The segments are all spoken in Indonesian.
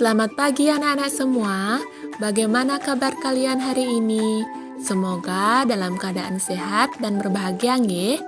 Selamat pagi anak-anak semua. Bagaimana kabar kalian hari ini? Semoga dalam keadaan sehat dan berbahagia nggih.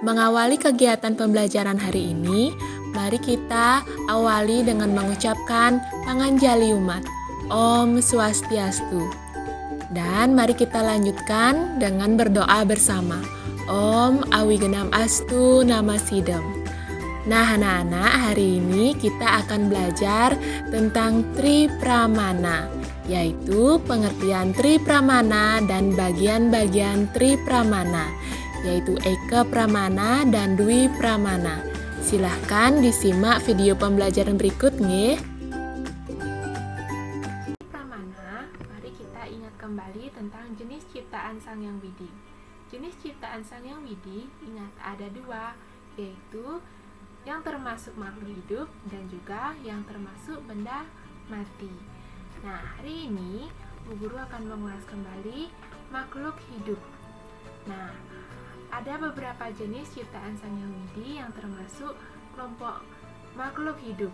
Mengawali kegiatan pembelajaran hari ini, mari kita awali dengan mengucapkan Panganjali Umat. Om Swastiastu. Dan mari kita lanjutkan dengan berdoa bersama. Om Awigenam Astu Nama Sidem. Nah, anak-anak, hari ini kita akan belajar tentang Tri Pramana, yaitu pengertian Tri Pramana dan bagian-bagian Tri Pramana, yaitu Eka Pramana dan Dwi Pramana. Silahkan disimak video pembelajaran berikut, nggih. Pramana, mari kita ingat kembali tentang jenis ciptaan Sang Hyang Widi. Jenis ciptaan Sang Hyang Widi, ingat ada dua, yaitu yang termasuk makhluk hidup dan juga yang termasuk benda mati. Nah, hari ini Bu Guru akan mengulas kembali makhluk hidup. Nah, ada beberapa jenis ciptaan Sang Hyang Widi yang termasuk kelompok makhluk hidup,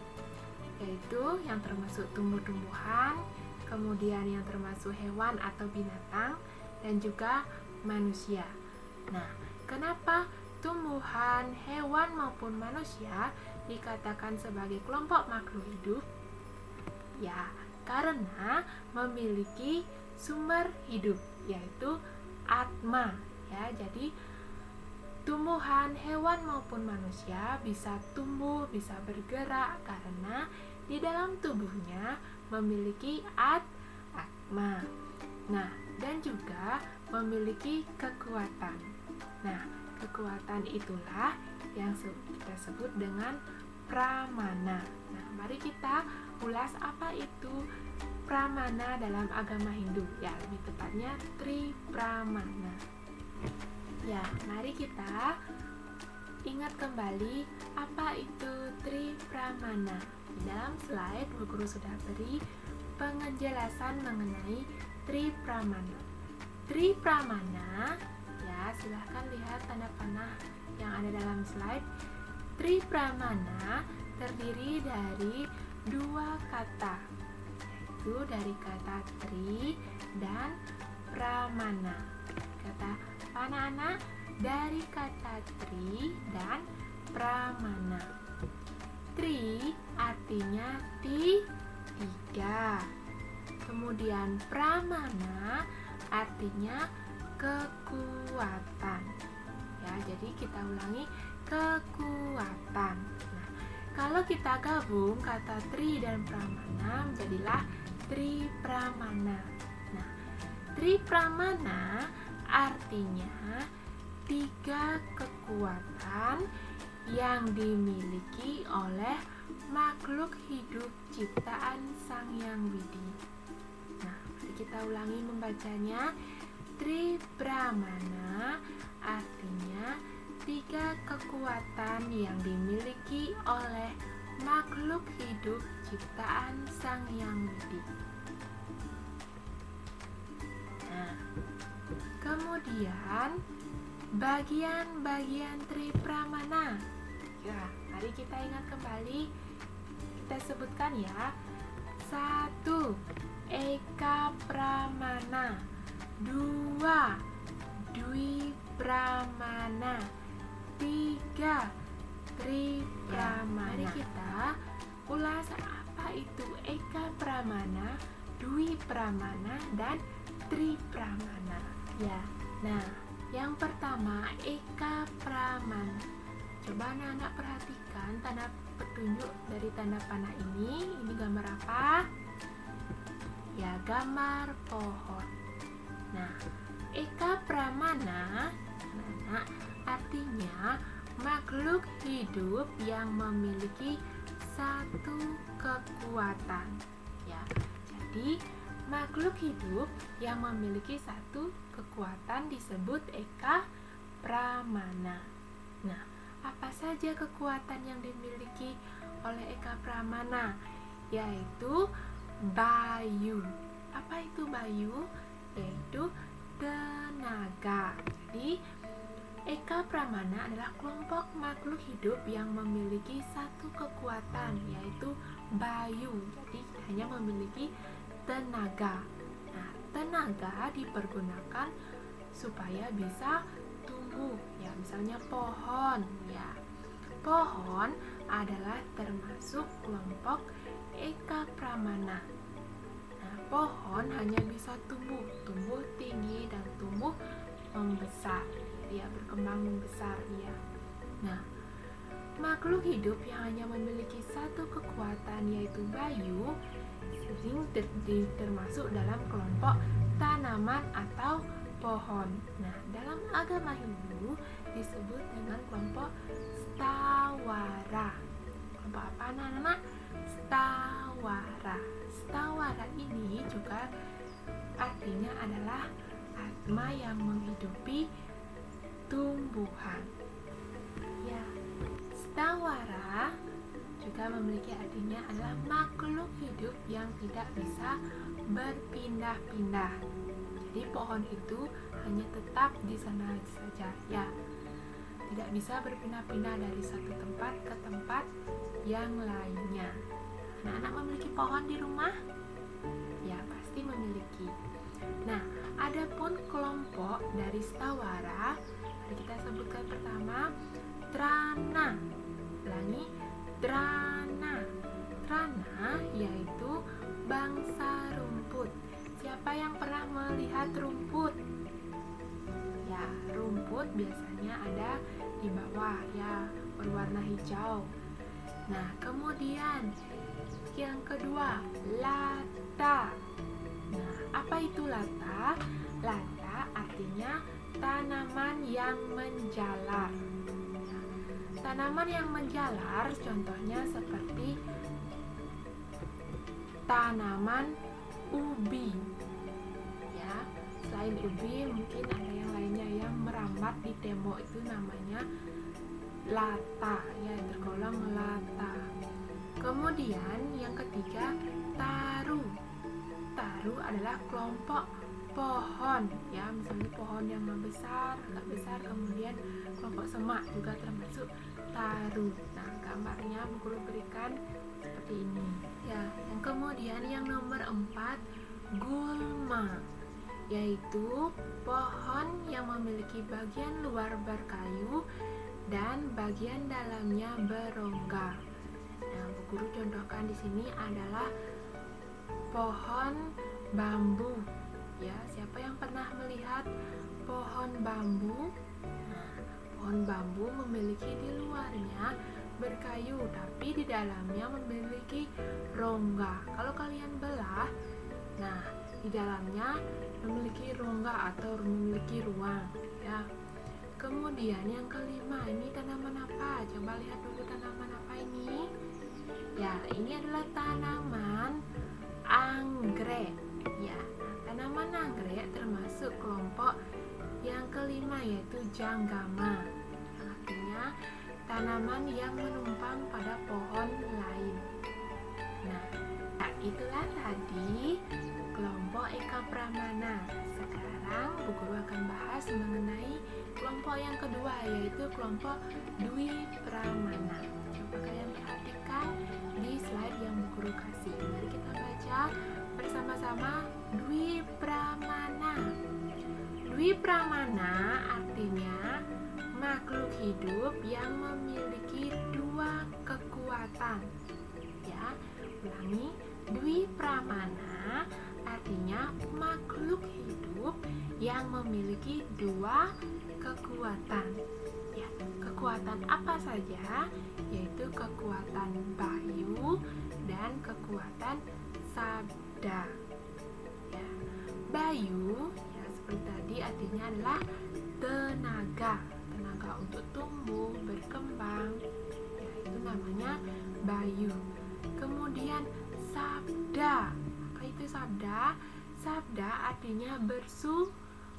yaitu yang termasuk tumbuh-tumbuhan, kemudian yang termasuk hewan atau binatang, dan juga manusia. Nah, kenapa tumbuhan, hewan maupun manusia dikatakan sebagai kelompok makhluk hidup? Ya, karena memiliki sumber hidup, yaitu atma. Ya, jadi tumbuhan, hewan maupun manusia bisa tumbuh, bisa bergerak karena di dalam tubuhnya memiliki atma. Nah, dan juga memiliki kekuatan. Nah, kekuatan itulah yang kita sebut dengan pramana. Nah, mari kita ulas apa itu pramana dalam agama Hindu. Ya, lebih tepatnya Tri Pramana. Ya, mari kita ingat kembali apa itu Tri Pramana. Di dalam slide Bu Guru sudah beri penjelasan mengenai Tri Pramana. Tri Pramana, ya, silahkan lihat tanda panah yang ada dalam slide. Tri Pramana terdiri dari dua kata, yaitu dari kata tri dan pramana. Kata apa anak-anak? Dari kata tri dan pramana. Tri artinya tiga. Kemudian pramana artinya kekuatan. Ya, jadi kita ulangi, kekuatan. Nah, kalau kita gabung kata tri dan pramana menjadilah tri pramana. Nah, tri pramana artinya tiga kekuatan yang dimiliki oleh makhluk hidup ciptaan Sang Hyang Widi. Nah, mari kita ulangi membacanya. Tri Pramana artinya tiga kekuatan yang dimiliki oleh makhluk hidup ciptaan Sang Hyang Widi. Nah, kemudian bagian-bagian Tri Pramana. Ya, mari kita ingat kembali. Kita sebutkan ya. 1. Eka Pramana. 2. Dwi Pramana. 3. Tri Pramana. Mari kita ulas apa itu Eka Pramana, Dwi Pramana, dan Tri Pramana. Ya. Nah, yang pertama Eka Pramana. Coba anak-anak perhatikan tanda petunjuk dari tanda panah ini. Ini gambar apa? Ya, gambar pohon. Nah, Eka Pramana artinya makhluk hidup yang memiliki satu kekuatan. Ya, jadi makhluk hidup yang memiliki satu kekuatan disebut Eka Pramana. Nah, apa saja kekuatan yang dimiliki oleh Eka Pramana? Yaitu Bayu. Apa itu Bayu? Yaitu tenaga. Jadi Eka Pramana adalah kelompok makhluk hidup yang memiliki satu kekuatan, yaitu Bayu. Jadi hanya memiliki tenaga. Nah, tenaga dipergunakan supaya bisa tumbuh, ya misalnya pohon, ya. Pohon adalah termasuk kelompok Ekapramana. Nah, pohon hanya bisa tumbuh tinggi dan tumbuh membesar, ya berkembang membesar, ya. Nah, makhluk hidup yang hanya memiliki satu kekuatan yaitu bayu sering termasuk dalam kelompok tanaman atau pohon. Nah, dalam agama Hindu disebut dengan kelompok Stawara. Kelompok apa anak-anak? Stawara. Stawara ini juga artinya adalah atma yang menghidupi tumbuhan. Ya, Stawara juga memiliki artinya adalah makhluk hidup yang tidak bisa berpindah-pindah. Jadi pohon itu hanya tetap di sana saja, ya. Tidak bisa berpindah-pindah dari satu tempat ke tempat yang lainnya. Anak-anak memiliki pohon di rumah? Ya, pasti memiliki. Nah, adapun kelompok dari Stawara, mari kita sebutkan pertama Trana. Ulangi, Trana. Trana yaitu bangsa rumput. Siapa yang pernah melihat rumput? Ya, rumput biasanya ada di bawah, ya, berwarna hijau. Nah, kemudian yang kedua, lata. Nah, apa itu lata? Lata artinya tanaman yang menjalar. Nah, tanaman yang menjalar contohnya seperti tanaman ubi. Ya, selain ubi mungkin ada yang lainnya yang merambat di tembok, itu namanya lata, ya, tergolong lata. Kemudian yang ketiga, taru. Taru adalah kelompok pohon, ya, misalnya pohon yang membesar, agak besar, kemudian kelompok semak juga termasuk taru. Nah, gambarnya Bu Guru berikan seperti ini. Ya, yang kemudian yang nomor 4, gulma, yaitu pohon yang memiliki bagian luar berkayu dan bagian dalamnya berongga. Nah, Bu Guru contohkan di sini adalah pohon bambu. Ya, siapa yang pernah melihat pohon bambu? Nah, pohon bambu memiliki di luarnya berkayu, tapi di dalamnya memiliki rongga. Kalau kalian belah, nah, di dalamnya memiliki rongga atau memiliki ruang, ya. Kemudian yang kelima, ini tanaman apa? Coba lihat dulu tanaman apa ini. Ya, ini adalah tanaman anggrek. Ya, tanaman anggrek termasuk kelompok yang kelima yaitu janggama. Artinya tanaman yang menumpang pada pohon lain. Nah, itulah tadi kelompok Ekapramana. Sekarang Bu Guru akan bahas mengenai kelompok yang kedua yaitu kelompok Dwipramana. Coba kalian perhatikan di slide yang Bu Guru kasih. Mari kita baca bersama-sama Dwipramana. Dwipramana artinya makhluk hidup yang memiliki dua kekuatan. Ya, ulangi, Dwipramana artinya makhluk hidup yang memiliki dua kekuatan. Ya, kekuatan apa saja? Yaitu kekuatan bayu dan kekuatan sabda. Ya, bayu, ya seperti tadi artinya adalah tenaga untuk tumbuh, berkembang. Ya, itu namanya bayu. Kemudian sabda. Apa itu sabda? Sabda artinya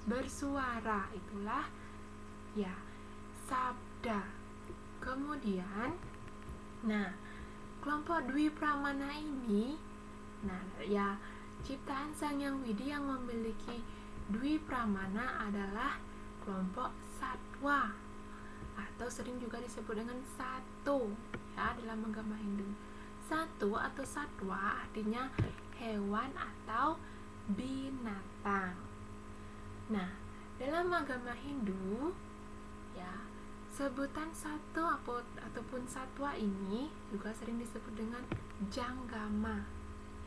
bersuara. Itulah, ya, sabda. Kemudian, nah, kelompok Dwipramana ini, nah, ya, ciptaan Sang Hyang Widi yang memiliki Dwipramana adalah kelompok satwa atau sering juga disebut dengan sato, ya, dalam agama Hindu. Satu atau satwa artinya hewan atau binatang. Nah, dalam agama Hindu ya, sebutan satu ataupun satwa ini juga sering disebut dengan janggama.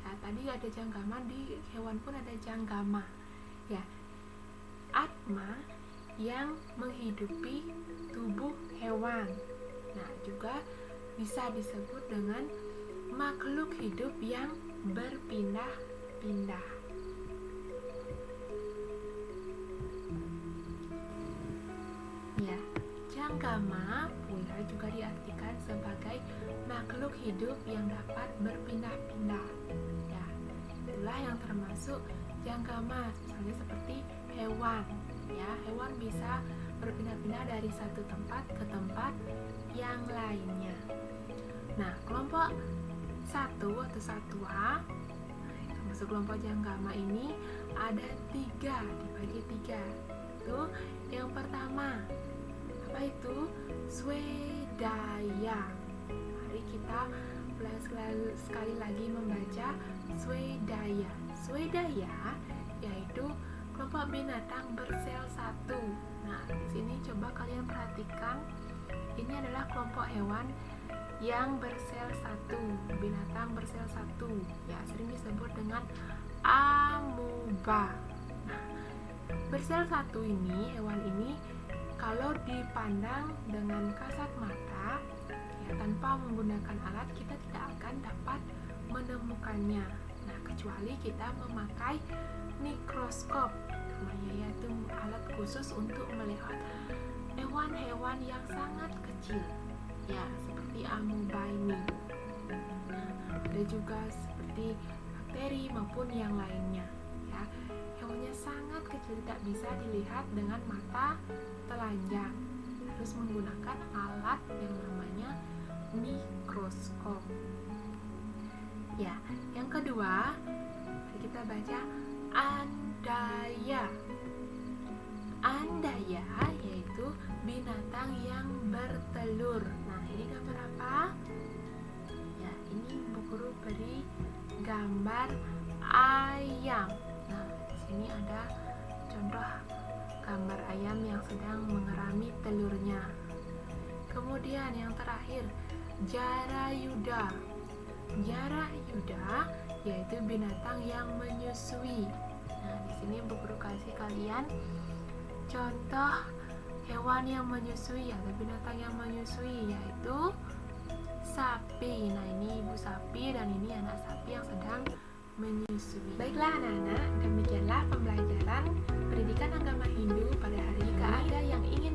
Ya, tadi ada janggama, di hewan pun ada janggama. Ya, atma yang menghidupi tubuh hewan. Nah, juga bisa disebut dengan makhluk hidup yang berpindah-pindah. Ya, janggama pula juga diartikan sebagai makhluk hidup yang dapat berpindah-pindah. Ya, itulah yang termasuk janggama, misalnya seperti hewan. Ya, hewan bisa berpindah-pindah dari satu tempat ke tempat yang lainnya. Nah, kelompok satu atau satwa, termasuk kelompok janggama ini ada 3, dibagi 3. Itu yang pertama, apa itu? Swedaya. Mari kita sekali lagi membaca Swedaya. Swedaya yaitu kelompok binatang bersel satu. Nah, di sini coba kalian perhatikan, ini adalah kelompok hewan yang bersel satu, binatang bersel satu. Ya, sering disebut dengan amuba. Nah, bersel satu ini, hewan ini kalau dipandang dengan kasat mata, ya, tanpa menggunakan alat, kita tidak akan dapat menemukannya. Nah, kecuali kita memakai mikroskop, namanya, yaitu alat khusus untuk melihat hewan-hewan yang sangat kecil, ya, seperti amuba ini. Nah, ada juga seperti bakteri maupun yang lainnya. Ya, hewannya sangat kecil, tidak bisa dilihat dengan mata telanjang, harus menggunakan alat yang namanya mikroskop. Ya, yang kedua, mari kita baca andaya. Andaya yaitu binatang yang bertelur. Nah, ini gambar apa? Ya, ini Bu Guru beri gambar ayam. Nah, di sini ada contoh gambar ayam yang sedang mengerami telurnya. Kemudian yang terakhir, jarayuda. Jarayuda yaitu binatang yang menyusui. Nah, di sini Bu Guru kasih kalian contoh hewan yang menyusui atau binatang yang menyusui, yaitu sapi. Nah, ini ibu sapi dan ini anak sapi yang sedang menyusui. Baiklah anak-anak, demikianlah pembelajaran pendidikan agama Hindu pada hari ini. Jika ada yang ingin